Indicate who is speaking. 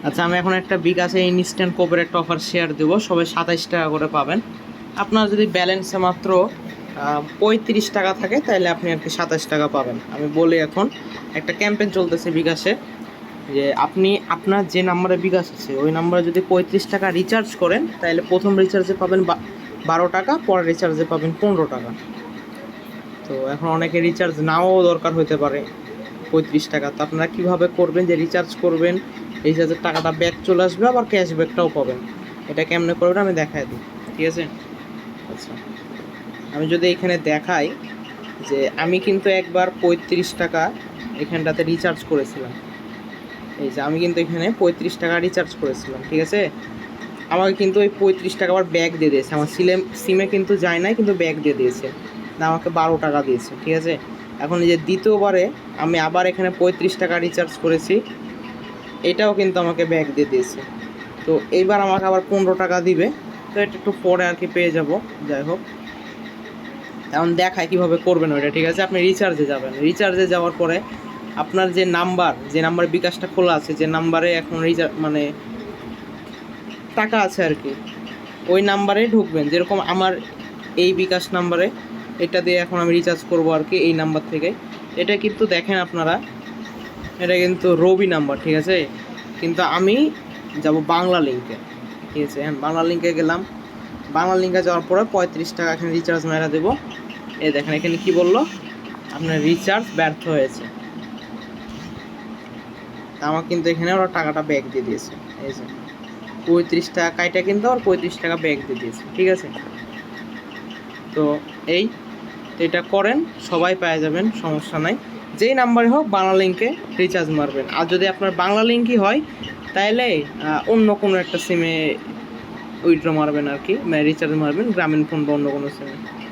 Speaker 1: আচ্ছা, আমি এখন একটা বিকাশে ইনস্ট্যান্ট কোপের একটা অফার শেয়ার দেবো, সবাই 27 টাকা করে পাবেন। আপনার যদি ব্যালেন্সে মাত্র 35 টাকা থাকে তাহলে আপনি আর কি 27 টাকা পাবেন। আমি বলি, এখন একটা ক্যাম্পেইন চলতেছে বিকাশে, যে আপনি আপনার যে নাম্বারে বিকাশ আছে ওই নাম্বারে যদি 35 টাকা রিচার্জ করেন তাহলে প্রথম রিচার্জে পাবেন 12 টাকা, পরের রিচার্জে পাবেন 15 টাকা। তো এখন অনেকে রিচার্জ নাও দরকার হতে পারে 35 টাকা, তো আপনারা কীভাবে করবেন যে রিচার্জ করবেন, রিচার্জের টাকাটা ব্যাক চলে আসবে, আবার ক্যাশব্যাকটাও পাবেন। এটা কেমনে করবেন আমি দেখাই দিই, ঠিক আছে? আচ্ছা, আমি যদি এখানে দেখাই যে আমি কিন্তু একবার 35 টাকা এখানটাতে রিচার্জ করেছিলাম। এই যে আমি কিন্তু এখানে 35 টাকা রিচার্জ করেছিলাম, ঠিক আছে? আমাকে কিন্তু ওই 35 টাকা আবার ব্যাক দিয়ে দিয়েছে, আমার সিমে কিন্তু যায় নাই, কিন্তু ব্যাক দিয়ে দিয়েছে, না আমাকে 12 টাকা দিয়েছে, ঠিক আছে? এখন এই যে দ্বিতীয়বারে আমি আবার এখানে 35 টাকা রিচার্জ করেছি, এটাও কিন্তু আমাকে ব্যাক দিয়ে দিয়েছে। তো এইবার আমাকে আবার 15 টাকা দিবে, তো এটা একটু পরে আর কি পেয়ে যাব। যাই হোক, এখন দেখায় কীভাবে করবেন ওইটা, ঠিক আছে? আপনি রিচার্জে যাবেন, রিচার্জে যাওয়ার পরে আপনার যে নাম্বারে বিকাশটা খোলা আছে, যে নাম্বারে এখন রিচার্জ মানে টাকা আছে আর কি, ওই নাম্বারে ঢুকবেন। যেরকম আমার এই বিকাশ নাম্বারে, এটা দিয়ে এখন আমি রিচার্জ করব আর কি, এই নাম্বার থেকে। এটা কিন্তু দেখেন আপনারা, এটা কিন্তু রবি নাম্বার, ঠিক আছে? কিন্তু আমি যাব বাংলা লিঙ্কে, ঠিক আছে? হ্যাঁ, বাংলা লিঙ্কে গেলাম। বাংলা লিঙ্কে যাওয়ার পরে 35 টাকা এখানে রিচার্জ মেরা দেবো। এই দেখেন এখানে কি বললো, আপনার রিচার্জ ব্যর্থ হয়েছে। আমার কিন্তু এখানে ওরা টাকাটা ব্যাক দিয়ে দিয়েছে। এই যে 35 টাকা কাইটা কিন্তু আবার 35 টাকা ব্যাক দিয়ে দিয়েছে, ঠিক আছে? তো এটা করেন, সবাই পেয়ে যাবেন, সমস্যা নাই। যেই নাম্বারে হোক বাংলা লিঙ্কে রিচার্জ মারবেন। আর যদি আপনার বাংলা লিঙ্কই হয় তাহলে অন্য কোনো একটা সিমে উইথড্র মারবেন আর কি, রিচার্জ মারবেন, গ্রামীণ ফোন বা অন্য কোনো সিমে।